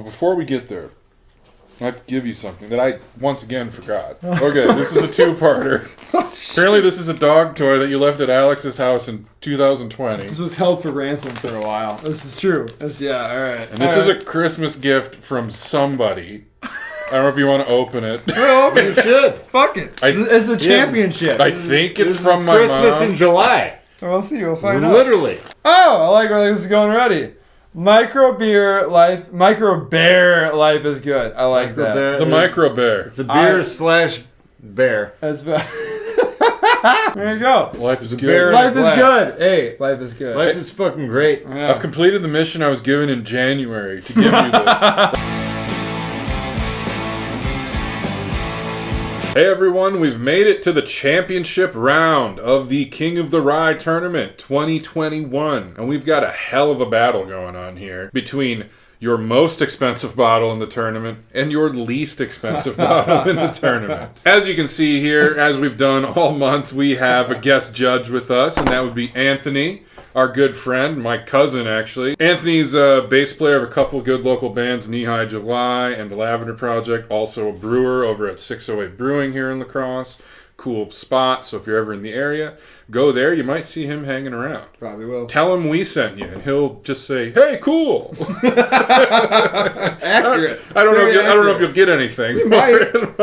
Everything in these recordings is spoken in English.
Before we get there, I have to give you something that I, once again, forgot. Okay, this is a two-parter. Apparently this is a dog toy that you left at Alex's house in 2020. This was held for ransom for a while. This is true. Yeah, alright. And this is a Christmas gift from somebody. I don't know if you want to open it. Well, open it. You should. Fuck it. It's the championship. I think it's from my Christmas mom. in July. We'll see. We'll find out. Literally. Oh, I like where this is going already. Micro bear life is good. I like that. The micro bear. It's a beer slash bear. There you go. Life is a good. bear. Life is good. Hey, life is good. Life is fucking great. Yeah. I've completed the mission I was given in January to give you this. Hey everyone, we've made it to the championship round of the King of the Rye Tournament 2021. And we've got a hell of a battle going on here between your most expensive bottle in the tournament and your least expensive bottle in the tournament. As you can see here, as we've done all month, we have a guest judge with us, and that would be Anthony, our good friend, my cousin actually. Anthony's a bass player of a couple good local bands, Knee High July and the Lavender Project, also a brewer over at 608 Brewing here in La Crosse. Cool spot, so if you're ever in the area, go there. You might see him hanging around. Probably will. Tell him we sent you, and he'll just say, "Hey, cool." Accurate. I don't know if you'll get anything. You might. I'm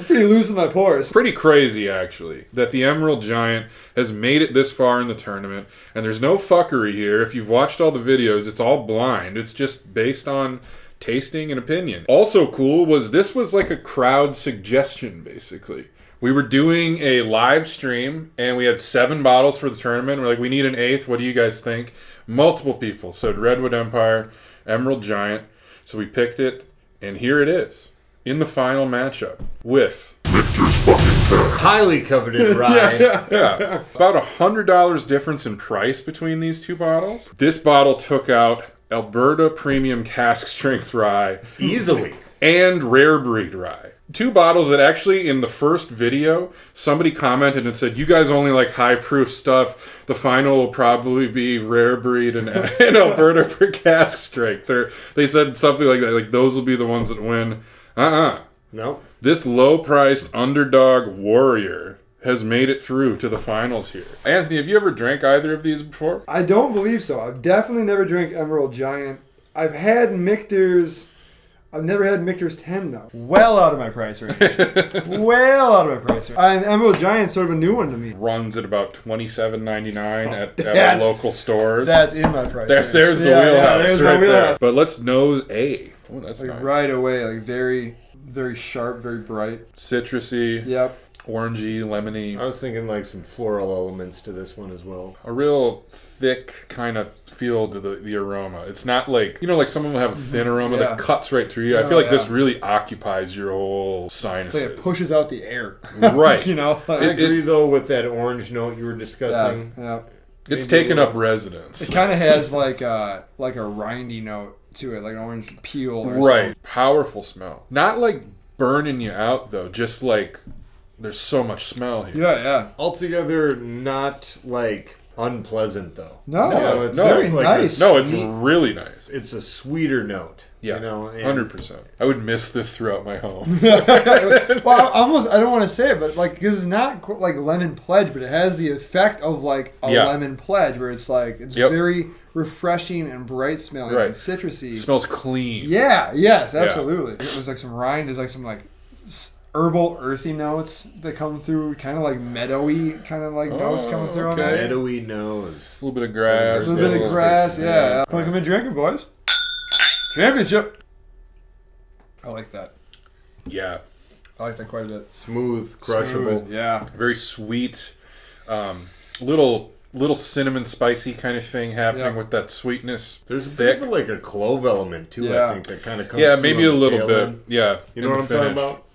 pretty loose in my pores. Pretty crazy, actually, that the Emerald Giant has made it this far in the tournament, and there's no fuckery here. If you've watched all the videos, it's all blind. It's just based on tasting and opinion. Also cool was this was like a crowd suggestion, basically. We were doing a live stream, and we had 7 bottles for the tournament. We're like, we need an 8th. What do you guys think? Multiple people said Redwood Empire, Emerald Giant. So we picked it, and here it is in the final matchup with Michter's fucking highly coveted rye. yeah. About $100 difference in price between these two bottles. This bottle took out Alberta Premium Cask Strength Rye Easily. and Rare Breed Rye. 2 bottles that actually in the first video somebody commented and said, you guys only like high proof stuff, the final will probably be Rare Breed and Alberta for cask strength. They said something like that, like those will be the ones that win. Nope. This low priced underdog warrior has made it through to the finals here. Anthony, have you ever drank either of these before? I don't believe so. I've definitely never drank Emerald Giant. I've had Michter's. I've never had Michter's 10 though. Well out of my price range. Well out of my price range. And Emerald Giant's sort of a new one to me. Runs at about $27.99 at our local stores. That's in my price range. There's the wheelhouse there's right my wheelhouse. there. But let's nose A. Oh, that's like nice. Right away, like very, very sharp, very bright. Citrusy. Yep. Orangey, lemony. I was thinking like some floral elements to this one as well. A real thick kind of feel to the aroma. It's not like, like some of them have a thin aroma that cuts right through you. I feel like this really occupies your whole sinuses. It's like it pushes out the air. Right. I agree though with that orange note you were discussing. Yeah. It's taken up residence. It kind of has like a rindy note to it, like an orange peel or something. Right. Powerful smell. Not like burning you out though, just like there's so much smell here. Yeah. Altogether, not like unpleasant though. No, it's very like nice. No, it's really nice. It's a sweeter note. Yeah, 100%. And I would miss this throughout my home. Well, I don't want to say it, but like, because it's not like lemon pledge, but it has the effect of like a lemon pledge, where it's like it's very refreshing and bright smelling and citrusy. It smells clean. Yeah. Yes. Absolutely. It was like some rind. There's like some like herbal, earthy notes that come through, kind of like meadowy, kind of like notes coming through on that. Meadowy nose. A little bit of grass. A little bit of grass. Yeah. Click them and drinking, boys. Championship. I like that. Yeah. I like that quite a bit. Smooth, crushable. Yeah. Very sweet. Little cinnamon spicy kind of thing happening with that sweetness. There's a bit of like a clove element too, I think, that kind of comes through. Yeah, maybe a little bit. End. Yeah. You know what I'm talking about?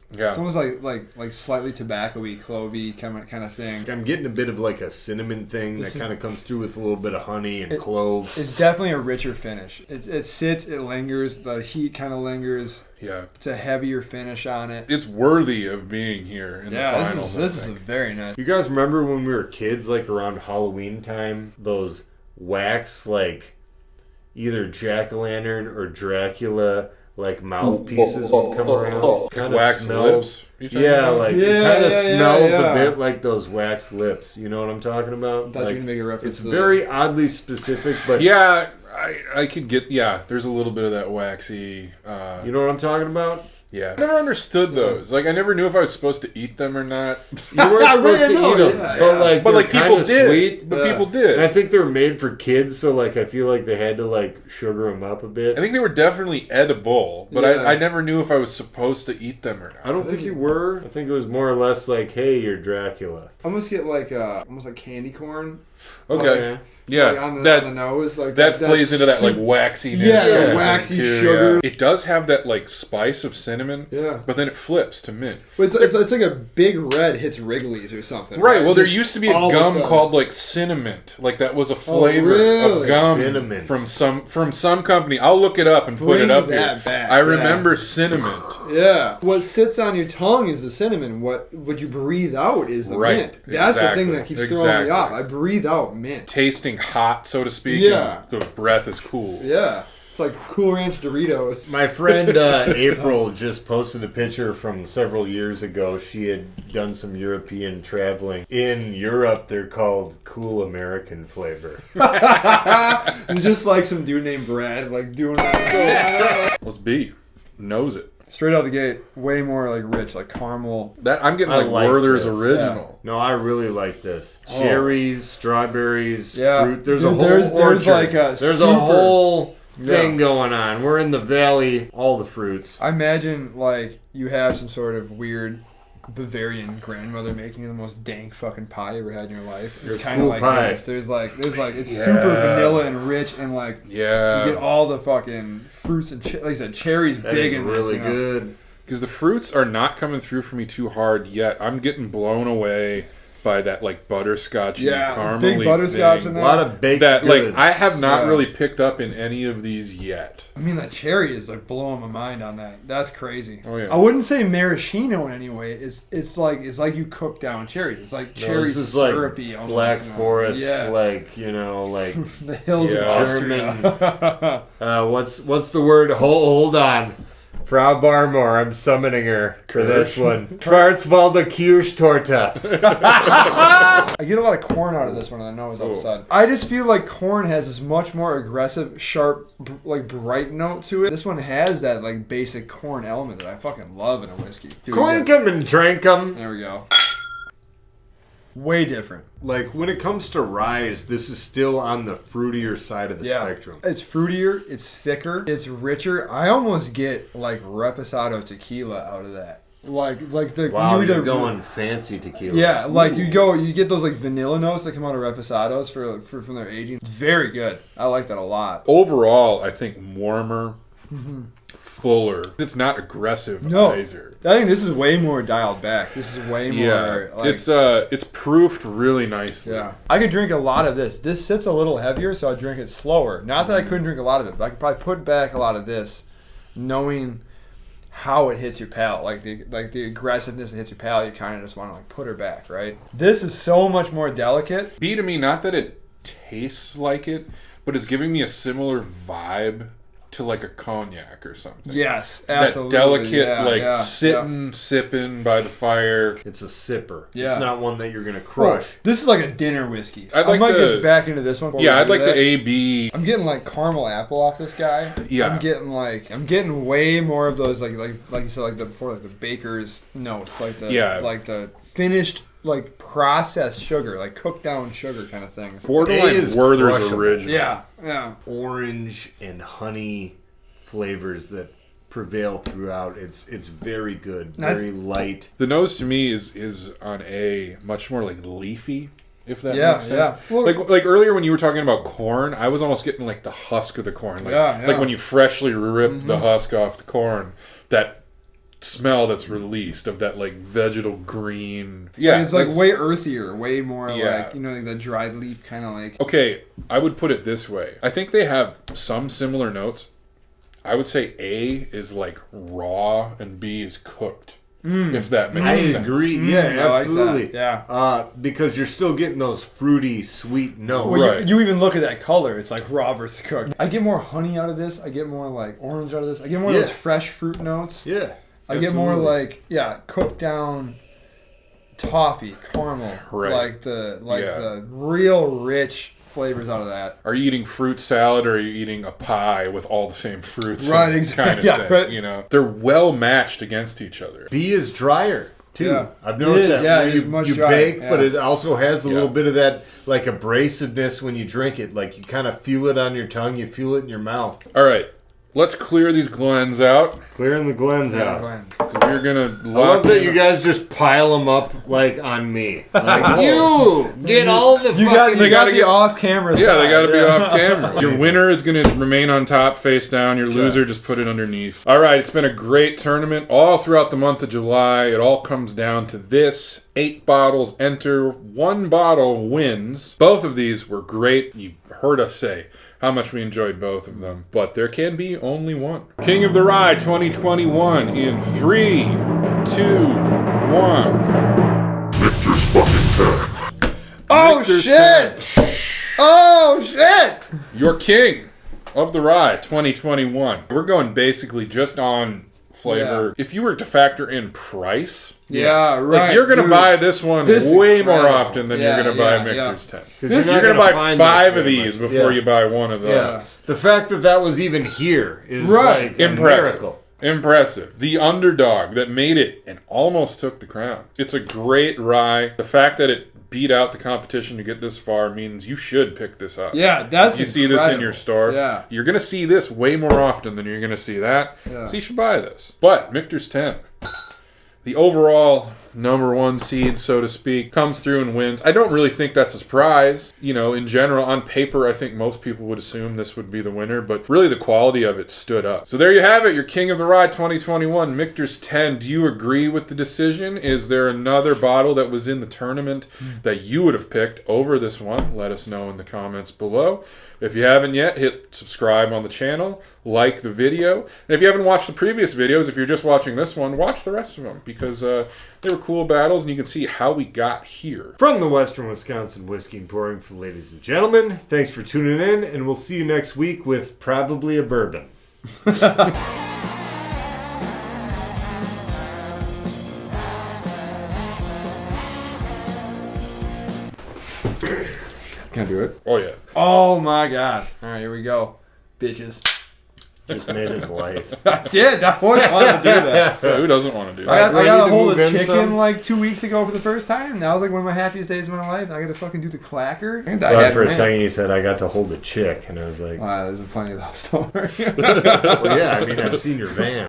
Yeah. It's almost like slightly tobacco-y, clovey kind of thing. I'm getting a bit of like a cinnamon thing that kind of comes through with a little bit of honey and clove. It's definitely a richer finish. It sits, it lingers, the heat kind of lingers. Yeah. It's a heavier finish on it. It's worthy of being here in the finals. This is very nice. You guys remember when we were kids, like around Halloween time, those wax, like, either jack-o'-lantern or Dracula like mouthpieces would come around. Kind of wax smells. lips? Yeah, like it Yeah, kind of yeah, smells yeah. a bit like those wax lips. You know what I'm talking about? I thought you were gonna make a reference It's to very oddly specific, but Yeah, I could get. Yeah, there's a little bit of that waxy. you know what I'm talking about? Yeah, I never understood those. Like, I never knew if I was supposed to eat them or not. You weren't supposed to know, eat them, yeah, but like people kinda did. Sweet. But Yeah. people did. And I think they were made for kids, so like I feel like they had to like sugar them up a bit. I think they were definitely edible, but Yeah. I never knew if I was supposed to eat them or I not. don't think you were. I think it was more or less like, hey, you're Dracula. almost get like almost like candy corn. Okay. Like, Yeah, like on that the nose, like that plays into that like super- waxiness. Yeah, kind of thing, waxy too, sugar. yeah. It does have that like spice of cinnamon, Yeah, but then it flips to mint. but it's like a big red hits Wrigley's or something. Right. Well, there Just used to be a all of gum sudden. called like cinnamon. Like that was a flavor really? of gum Cinnamon. from some company. I'll look it up and put Bring it up that here. back, I yeah. remember cinnamon. Yeah, what sits on your tongue is the cinnamon. What you breathe out is the Right, mint. That's exactly, the thing that keeps throwing exactly. me off. I breathe out mint. Tasting hot, so to speak. Yeah. And the breath is cool. Yeah, it's like Cool Ranch Doritos. My friend April just posted a picture from several years ago. She had done some European traveling. In Europe, they're called Cool American flavor. It's just like some dude named Brad, like doing that. Let's be. Knows it. Straight out the gate, way more like rich, like caramel. That I'm getting I like, like Werther's this. original. No, I really like this. Oh. Cherries, strawberries, Yeah. fruit. There's Dude, a whole there's orchard. like a There's super- a whole thing Yeah. going on. We're in the valley, all the fruits. I imagine like you have some sort of weird Bavarian grandmother making the most dank fucking pie you ever had in your life. It's There's kind of cool like pie. this. There's like it's Yeah. super vanilla and rich and like Yeah. you get all the fucking fruits and like I said, cherries That big is in really this. You know? good. Because the fruits are not coming through for me too hard yet. I'm getting blown away by that like butterscotchy, Yeah, caramely big butterscotch thing. in A there. lot of baked That goods. like I have not Yeah. really picked up in any of these yet. I mean, that cherry is like blowing my mind on that. That's crazy. Oh, yeah. I wouldn't say maraschino in any way. It's like you cook down cherries. It's like No, cherry this is like syrupy. Almost, Black you know? Forest, Yeah. like like The hills Yeah. of Austria. what's the word? Hold on. Frau Barmore, I'm summoning her for this one. Schwarzwalder Kirschtorte. I get a lot of corn out of this one, and I know it's all of a Oh. sudden. I just feel like corn has this much more aggressive, sharp, like bright note to it. This one has that like basic corn element that I fucking love in a whiskey. Dude, Clink 'em and drink 'em. There we go. Way different. Like, when it comes to ryes, this is still on the fruitier side of the spectrum. It's fruitier, it's thicker, it's richer. I almost get like reposado tequila out of that. Like the Wow, you you're either- going fancy tequila. Yeah, like you get those like vanilla notes that come out of reposados for from their aging. It's very good. I like that a lot. Overall, I think warmer, fuller. It's not aggressive No. either. I think this is way more dialed back. This is way more. Yeah, Like, it's proofed really nicely. yeah. I could drink a lot of this. This sits a little heavier, so I drink it slower. Not that I couldn't drink a lot of it, but I could probably put back a lot of this, knowing how it hits your palate, like the aggressiveness it hits your palate. You kind of just want to like put her back, right? This is so much more delicate. Be to me, not that it tastes like it, but it's giving me a similar vibe to like a cognac or something. Yes, absolutely. That delicate, Yeah, like yeah, sitting, sipping by the fire. It's a sipper. Yeah. It's not one that you're going to Oh, crush. this is like a dinner whiskey. I'd like I might to- get back into this one. before Yeah, we I'd do like that. to A-B. I'm getting like caramel apple off this guy. Yeah. I'm getting way more of those like you said like the before like the baker's notes like the finished like processed sugar like cooked down sugar kind of thing. Borderline It is Werther's crushable. original. Yeah. Orange and honey flavors that prevail throughout. It's very good, very light. The nose to me is on a much more like leafy, if that Yeah, makes sense. yeah. Well- like earlier when you were talking about corn, I was almost getting like the husk of the corn. Like, Yeah, yeah. like when you freshly rip the husk off the corn, that smell that's released of that like vegetal green. Yeah, It's like that's- way earthier, way more Yeah. like like the dried leaf kind of like. Okay, I would put it this way. I think they have some similar notes. I would say A is like raw and B is cooked. if that makes I sense. agree. Yeah, I like absolutely. that. Yeah. Because you're still getting those fruity, sweet notes. Well, Right. you even look at that color. It's like raw versus cooked. I get more honey out of this. I get more like orange out of this. I get more of those fresh fruit notes. Yeah. I get more like cooked down toffee, caramel, Right. like the real rich flavors out of that. Are you eating fruit salad or are you eating a pie with all the same fruits? Right, and exactly. Kind of Yeah, thing, right. You know, they're well matched against each other. B is drier too. Yeah. I've noticed It is, that. yeah, When it you, is much you drier, bake, yeah. but it also has a Yeah. little bit of that like abrasiveness when you drink it. Like you kind of feel it on your tongue, you feel it in your mouth. All right, let's clear these Glens out. Clearing the Glens out. We're gonna I love that you guys just pile them up like on me. Like you get all the You fucking. got gotta the get- off camera. Yeah, they got to be side. off camera. Your winner is going to remain on top, face down. Your loser, just put it underneath. All right, it's been a great tournament all throughout the month of July. It all comes down to this. 8 bottles enter, 1 bottle wins. Both of these were great. You heard us say how much we enjoyed both of them. But there can be only one. King of the Rye 2021 in 3, 2, 1. Oh Michter's shit! 10. Oh shit! Your King of the Rye 2021. We're going basically just on flavor. If you were to factor in price, Yeah, right. like you're going to dude. buy this one This is way more incredible. often than Yeah, you're going to buy yeah, Michter's 10. Because You're going to buy 5 of these before you buy one of those. Yeah. The fact that was even here is Right. like a Impressive. miracle. Impressive. The underdog that made it and almost took the crown. It's a great rye. The fact that it beat out the competition to get this far means you should pick this up. Yeah, that's If you see this in incredible. your store, Yeah. you're going to see this way more often than you're going to see that. Yeah. So you should buy this. But Michter's 10, the overall number 1 seed, so to speak, comes through and wins. I don't really think that's a surprise. You know, in general, on paper, I think most people would assume this would be the winner, but really the quality of it stood up. So there you have it, your King of the Rye 2021, Michter's 10. Do you agree with the decision? Is there another bottle that was in the tournament that you would have picked over this one? Let us know in the comments below. If you haven't yet, hit subscribe on the channel, like the video. And if you haven't watched the previous videos, if you're just watching this one, watch the rest of them because they were cool battles and you can see how we got here. From the Western Wisconsin Whiskey Emporium for ladies and gentlemen, thanks for tuning in, and we'll see you next week with probably a bourbon. Can I do it? Oh, yeah. Oh my god. Alright, here we go. Bitches. Just made his life. I did. I wanted to do that. Yeah, who doesn't want to do I that? got, I Ready got to a hold of move in chicken some? like 2 weeks ago for the first time. That was like one of my happiest days of my life. I got to fucking do the clacker. I But for a second you said I got to hold a chick, and I was like, Wow, there's been plenty of those. Don't worry. well, yeah, I mean, I've seen your van.